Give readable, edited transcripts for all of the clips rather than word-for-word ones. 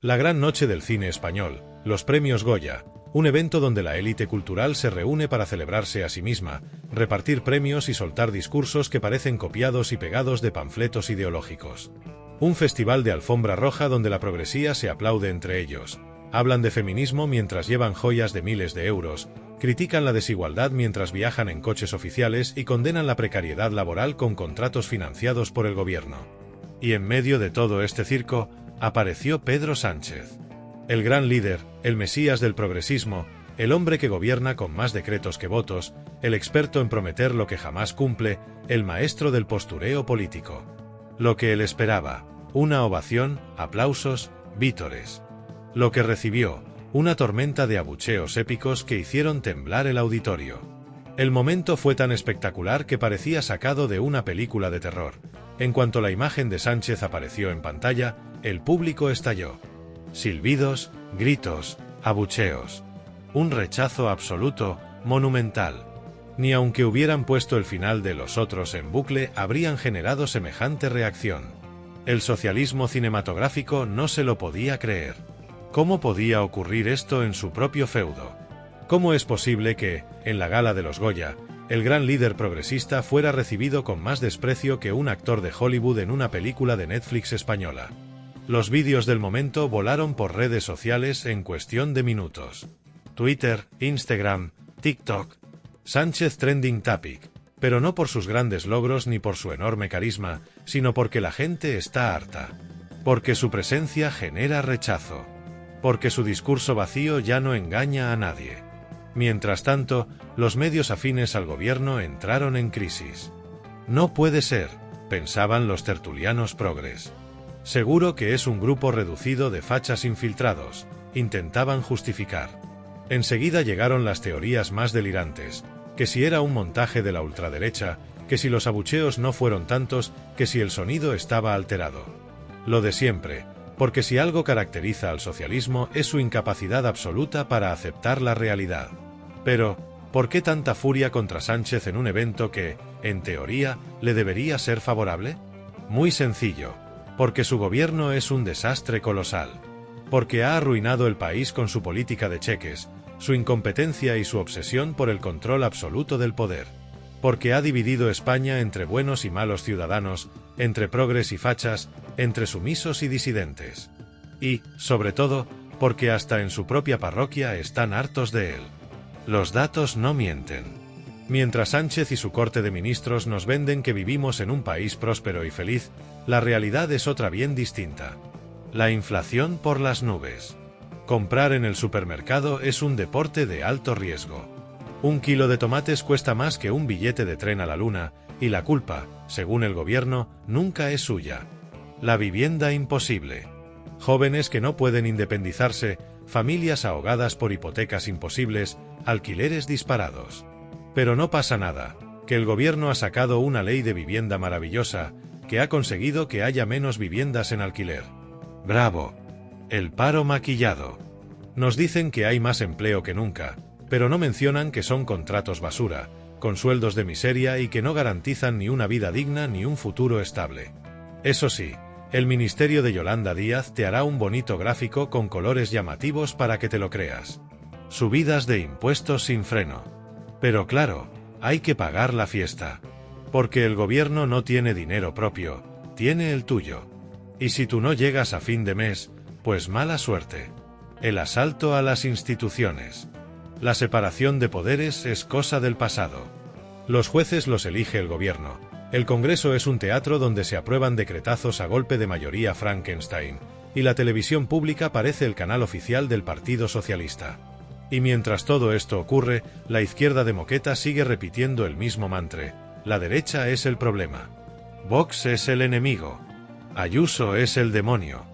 La gran noche del cine español, los premios Goya, un evento donde la élite cultural se reúne para celebrarse a sí misma, repartir premios y soltar discursos que parecen copiados y pegados de panfletos ideológicos. Un festival de alfombra roja donde la progresía se aplaude entre ellos. Hablan de feminismo mientras llevan joyas de miles de euros, critican la desigualdad mientras viajan en coches oficiales y condenan la precariedad laboral con contratos financiados por el gobierno. Y en medio de todo este circo, apareció Pedro Sánchez. El gran líder, el mesías del progresismo, el hombre que gobierna con más decretos que votos, el experto en prometer lo que jamás cumple, el maestro del postureo político. Lo que él esperaba, una ovación, aplausos, vítores. Lo que recibió, una tormenta de abucheos épicos que hicieron temblar el auditorio. El momento fue tan espectacular que parecía sacado de una película de terror. En cuanto la imagen de Sánchez apareció en pantalla, el público estalló. Silbidos, gritos, abucheos. Un rechazo absoluto, monumental. Ni aunque hubieran puesto el final de Los Otros en bucle, habrían generado semejante reacción. El socialismo cinematográfico no se lo podía creer. ¿Cómo podía ocurrir esto en su propio feudo? ¿Cómo es posible que, en la gala de los Goya, el gran líder progresista fuera recibido con más desprecio que un actor de Hollywood en una película de Netflix española? Los vídeos del momento volaron por redes sociales en cuestión de minutos. Twitter, Instagram, TikTok. Sánchez trending topic, pero no por sus grandes logros ni por su enorme carisma, sino porque la gente está harta. Porque su presencia genera rechazo. Porque su discurso vacío ya no engaña a nadie. Mientras tanto, los medios afines al gobierno entraron en crisis. No puede ser, pensaban los tertulianos progres. Seguro que es un grupo reducido de fachas infiltrados, intentaban justificar. Enseguida llegaron las teorías más delirantes, que si era un montaje de la ultraderecha, que si los abucheos no fueron tantos, que si el sonido estaba alterado. Lo de siempre, porque si algo caracteriza al socialismo es su incapacidad absoluta para aceptar la realidad. Pero, ¿por qué tanta furia contra Sánchez en un evento que, en teoría, le debería ser favorable? Muy sencillo. Porque su gobierno es un desastre colosal. Porque ha arruinado el país con su política de cheques, su incompetencia y su obsesión por el control absoluto del poder. Porque ha dividido España entre buenos y malos ciudadanos, entre progres y fachas, entre sumisos y disidentes. Y, sobre todo, porque hasta en su propia parroquia están hartos de él. Los datos no mienten. Mientras Sánchez y su corte de ministros nos venden que vivimos en un país próspero y feliz, la realidad es otra bien distinta. La inflación por las nubes. Comprar en el supermercado es un deporte de alto riesgo. Un kilo de tomates cuesta más que un billete de tren a la luna, y la culpa, según el gobierno, nunca es suya. La vivienda imposible. Jóvenes que no pueden independizarse, familias ahogadas por hipotecas imposibles, alquileres disparados. Pero no pasa nada, que el gobierno ha sacado una ley de vivienda maravillosa, que ha conseguido que haya menos viviendas en alquiler. ¡Bravo! El paro maquillado. Nos dicen que hay más empleo que nunca, pero no mencionan que son contratos basura, con sueldos de miseria y que no garantizan ni una vida digna ni un futuro estable. Eso sí, el ministerio de Yolanda Díaz te hará un bonito gráfico con colores llamativos para que te lo creas. Subidas de impuestos sin freno. Pero claro, hay que pagar la fiesta. Porque el gobierno no tiene dinero propio, tiene el tuyo. Y si tú no llegas a fin de mes, pues mala suerte. El asalto a las instituciones. La separación de poderes es cosa del pasado. Los jueces los elige el gobierno. El Congreso es un teatro donde se aprueban decretazos a golpe de mayoría Frankenstein, y la televisión pública parece el canal oficial del Partido Socialista. Y mientras todo esto ocurre, la izquierda de moqueta sigue repitiendo el mismo mantra: la derecha es el problema. Vox es el enemigo. Ayuso es el demonio.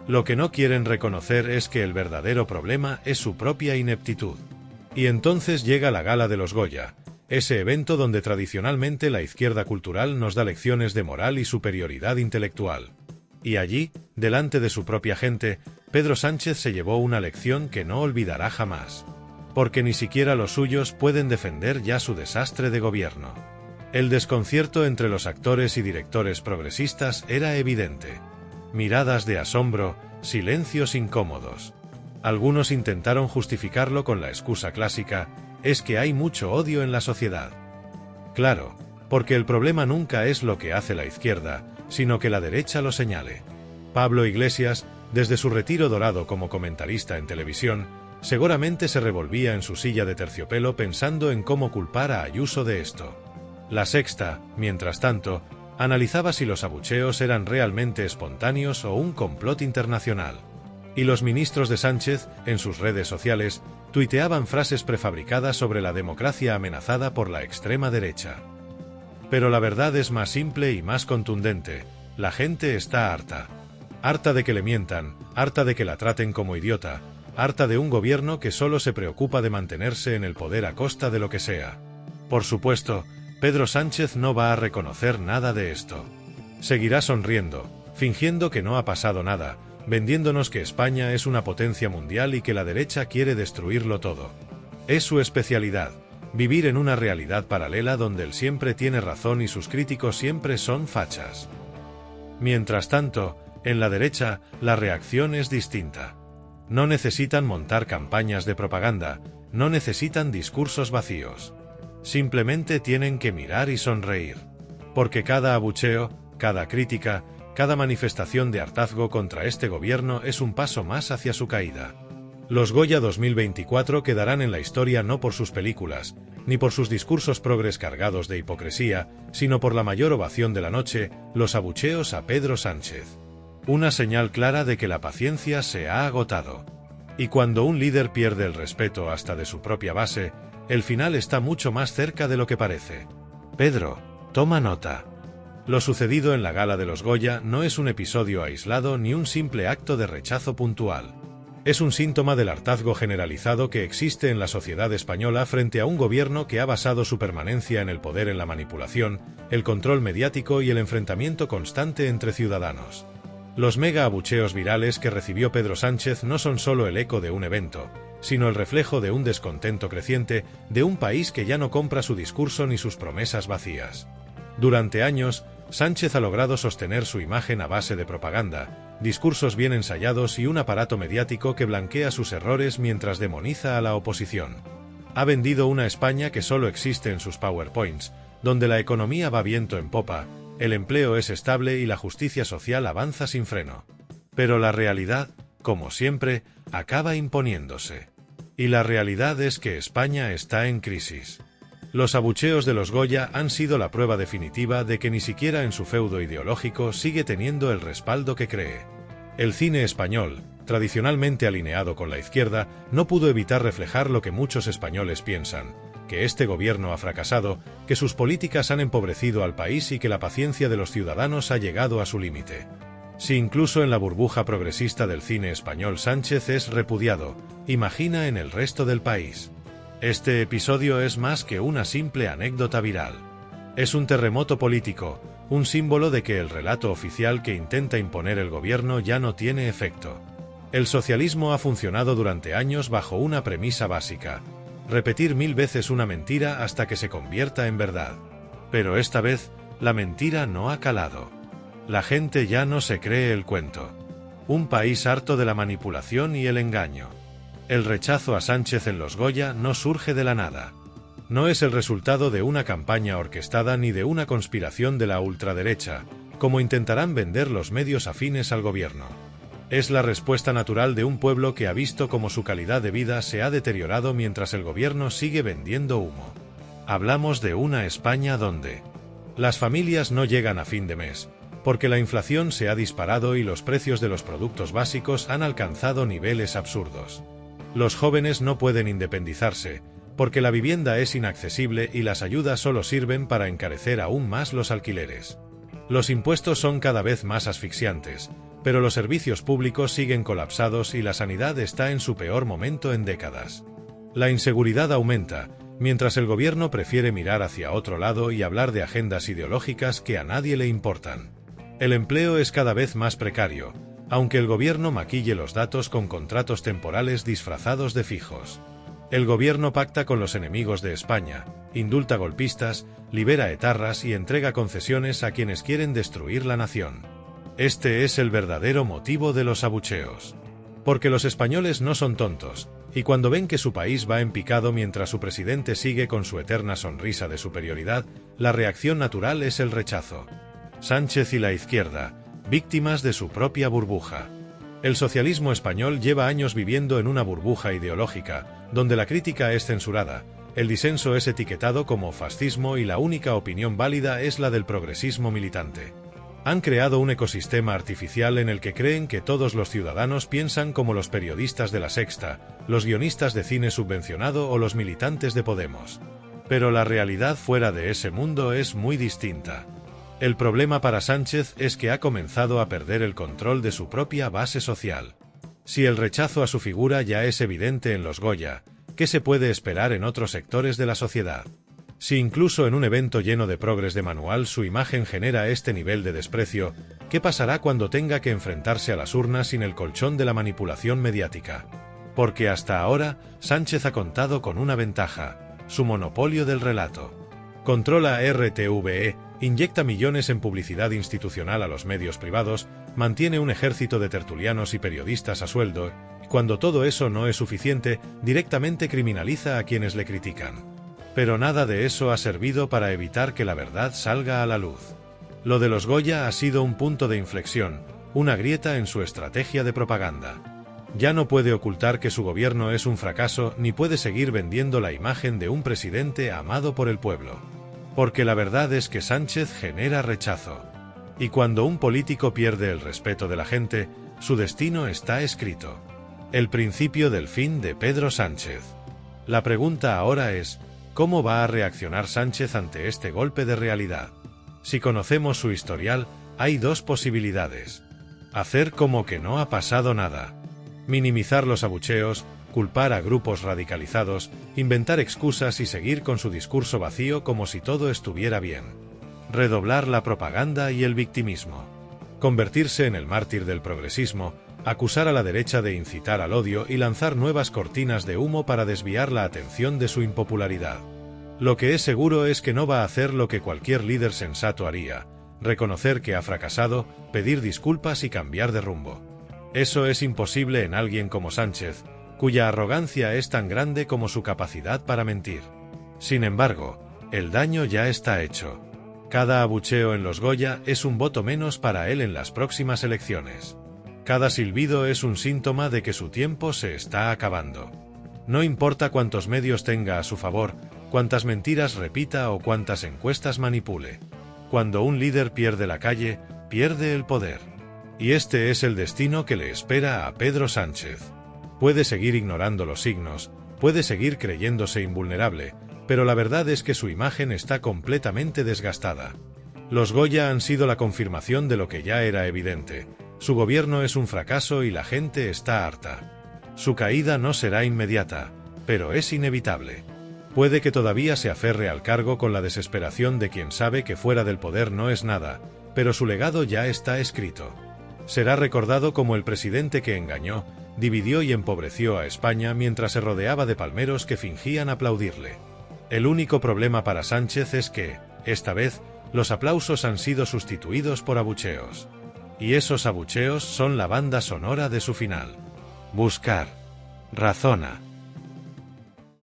Lo que no quieren reconocer es que el verdadero problema es su propia ineptitud. Y entonces llega la gala de los Goya, ese evento donde tradicionalmente la izquierda cultural nos da lecciones de moral y superioridad intelectual. Y allí, delante de su propia gente, Pedro Sánchez se llevó una lección que no olvidará jamás. Porque ni siquiera los suyos pueden defender ya su desastre de gobierno. El desconcierto entre los actores y directores progresistas era evidente. miradas de asombro, silencios incómodos. Algunos intentaron justificarlo con la excusa clásica, es que hay mucho odio en la sociedad. Claro, porque el problema nunca es lo que hace la izquierda, sino que la derecha lo señale. Pablo Iglesias, desde su retiro dorado como comentarista en televisión, seguramente se revolvía en su silla de terciopelo pensando en cómo culpar a Ayuso de esto. La Sexta, mientras tanto, analizaba si los abucheos eran realmente espontáneos o un complot internacional. Y los ministros de Sánchez, en sus redes sociales, tuiteaban frases prefabricadas sobre la democracia amenazada por la extrema derecha. Pero la verdad es más simple y más contundente: la gente está harta. Harta de que le mientan, harta de que la traten como idiota, harta de un gobierno que solo se preocupa de mantenerse en el poder a costa de lo que sea. Por supuesto, Pedro Sánchez no va a reconocer nada de esto. Seguirá sonriendo, fingiendo que no ha pasado nada, vendiéndonos que España es una potencia mundial y que la derecha quiere destruirlo todo. Es su especialidad, vivir en una realidad paralela donde él siempre tiene razón y sus críticos siempre son fachas. Mientras tanto, en la derecha, la reacción es distinta. No necesitan montar campañas de propaganda, no necesitan discursos vacíos. Simplemente tienen que mirar y sonreír. Porque cada abucheo, cada crítica, cada manifestación de hartazgo contra este gobierno es un paso más hacia su caída. Los Goya 2024 quedarán en la historia no por sus películas, ni por sus discursos progres cargados de hipocresía, sino por la mayor ovación de la noche, los abucheos a Pedro Sánchez. Una señal clara de que la paciencia se ha agotado. Y cuando un líder pierde el respeto hasta de su propia base, el final está mucho más cerca de lo que parece. Pedro, toma nota. Lo sucedido en la gala de los Goya no es un episodio aislado ni un simple acto de rechazo puntual. Es un síntoma del hartazgo generalizado que existe en la sociedad española frente a un gobierno que ha basado su permanencia en el poder en la manipulación, el control mediático y el enfrentamiento constante entre ciudadanos. Los mega abucheos virales que recibió Pedro Sánchez no son solo el eco de un evento, sino el reflejo de un descontento creciente de un país que ya no compra su discurso ni sus promesas vacías. Durante años, Sánchez ha logrado sostener su imagen a base de propaganda, discursos bien ensayados y un aparato mediático que blanquea sus errores mientras demoniza a la oposición. Ha vendido una España que solo existe en sus PowerPoints, donde la economía va viento en popa, el empleo es estable y la justicia social avanza sin freno. Pero la realidad, como siempre, acaba imponiéndose. Y la realidad es que España está en crisis. Los abucheos de los Goya han sido la prueba definitiva de que ni siquiera en su feudo ideológico sigue teniendo el respaldo que cree. El cine español, tradicionalmente alineado con la izquierda, no pudo evitar reflejar lo que muchos españoles piensan: que este gobierno ha fracasado, que sus políticas han empobrecido al país y que la paciencia de los ciudadanos ha llegado a su límite. Si incluso en la burbuja progresista del cine español Sánchez es repudiado, imagina en el resto del país. Este episodio es más que una simple anécdota viral. Es un terremoto político, un símbolo de que el relato oficial que intenta imponer el gobierno ya no tiene efecto. El socialismo ha funcionado durante años bajo una premisa básica: repetir 1000 veces una mentira hasta que se convierta en verdad. Pero esta vez, la mentira no ha calado. La gente ya no se cree el cuento. Un país harto de la manipulación y el engaño. El rechazo a Sánchez en los Goya no surge de la nada. No es el resultado de una campaña orquestada ni de una conspiración de la ultraderecha, como intentarán vender los medios afines al gobierno. Es la respuesta natural de un pueblo que ha visto cómo su calidad de vida se ha deteriorado mientras el gobierno sigue vendiendo humo. Hablamos de una España donde las familias no llegan a fin de mes, porque la inflación se ha disparado y los precios de los productos básicos han alcanzado niveles absurdos. Los jóvenes no pueden independizarse, porque la vivienda es inaccesible y las ayudas solo sirven para encarecer aún más los alquileres. Los impuestos son cada vez más asfixiantes, pero los servicios públicos siguen colapsados y la sanidad está en su peor momento en décadas. La inseguridad aumenta, mientras el gobierno prefiere mirar hacia otro lado y hablar de agendas ideológicas que a nadie le importan. El empleo es cada vez más precario, aunque el gobierno maquille los datos con contratos temporales disfrazados de fijos. El gobierno pacta con los enemigos de España, indulta golpistas, libera etarras y entrega concesiones a quienes quieren destruir la nación. Este es el verdadero motivo de los abucheos. Porque los españoles no son tontos, y cuando ven que su país va en picado mientras su presidente sigue con su eterna sonrisa de superioridad, la reacción natural es el rechazo. Sánchez y la izquierda, víctimas de su propia burbuja. El socialismo español lleva años viviendo en una burbuja ideológica, donde la crítica es censurada, el disenso es etiquetado como fascismo y la única opinión válida es la del progresismo militante. Han creado un ecosistema artificial en el que creen que todos los ciudadanos piensan como los periodistas de La Sexta, los guionistas de cine subvencionado o los militantes de Podemos. Pero la realidad fuera de ese mundo es muy distinta. El problema para Sánchez es que ha comenzado a perder el control de su propia base social. Si el rechazo a su figura ya es evidente en los Goya, ¿qué se puede esperar en otros sectores de la sociedad? Si incluso en un evento lleno de progres de manual su imagen genera este nivel de desprecio, ¿qué pasará cuando tenga que enfrentarse a las urnas sin el colchón de la manipulación mediática? Porque hasta ahora, Sánchez ha contado con una ventaja: su monopolio del relato. Controla RTVE, inyecta millones en publicidad institucional a los medios privados, mantiene un ejército de tertulianos y periodistas a sueldo, y cuando todo eso no es suficiente, directamente criminaliza a quienes le critican. Pero nada de eso ha servido para evitar que la verdad salga a la luz. Lo de los Goya ha sido un punto de inflexión, una grieta en su estrategia de propaganda. Ya no puede ocultar que su gobierno es un fracaso ni puede seguir vendiendo la imagen de un presidente amado por el pueblo. Porque la verdad es que Sánchez genera rechazo. Y cuando un político pierde el respeto de la gente, su destino está escrito. El principio del fin de Pedro Sánchez. La pregunta ahora es, ¿cómo va a reaccionar Sánchez ante este golpe de realidad? Si conocemos su historial, hay dos posibilidades. Hacer como que no ha pasado nada. Minimizar los abucheos, culpar a grupos radicalizados, inventar excusas y seguir con su discurso vacío como si todo estuviera bien. Redoblar la propaganda y el victimismo. Convertirse en el mártir del progresismo, acusar a la derecha de incitar al odio y lanzar nuevas cortinas de humo para desviar la atención de su impopularidad. Lo que es seguro es que no va a hacer lo que cualquier líder sensato haría: reconocer que ha fracasado, pedir disculpas y cambiar de rumbo. Eso es imposible en alguien como Sánchez, cuya arrogancia es tan grande como su capacidad para mentir. Sin embargo, el daño ya está hecho. Cada abucheo en los Goya es un voto menos para él en las próximas elecciones. Cada silbido es un síntoma de que su tiempo se está acabando. No importa cuántos medios tenga a su favor, cuántas mentiras repita o cuántas encuestas manipule. Cuando un líder pierde la calle, pierde el poder. Y este es el destino que le espera a Pedro Sánchez. Puede seguir ignorando los signos, puede seguir creyéndose invulnerable, pero la verdad es que su imagen está completamente desgastada. Los Goya han sido la confirmación de lo que ya era evidente: su gobierno es un fracaso y la gente está harta. Su caída no será inmediata, pero es inevitable. Puede que todavía se aferre al cargo con la desesperación de quien sabe que fuera del poder no es nada, pero su legado ya está escrito. Será recordado como el presidente que engañó, dividió y empobreció a España mientras se rodeaba de palmeros que fingían aplaudirle. El único problema para Sánchez es que, esta vez, los aplausos han sido sustituidos por abucheos. Y esos abucheos son la banda sonora de su final. Buscar. Razona.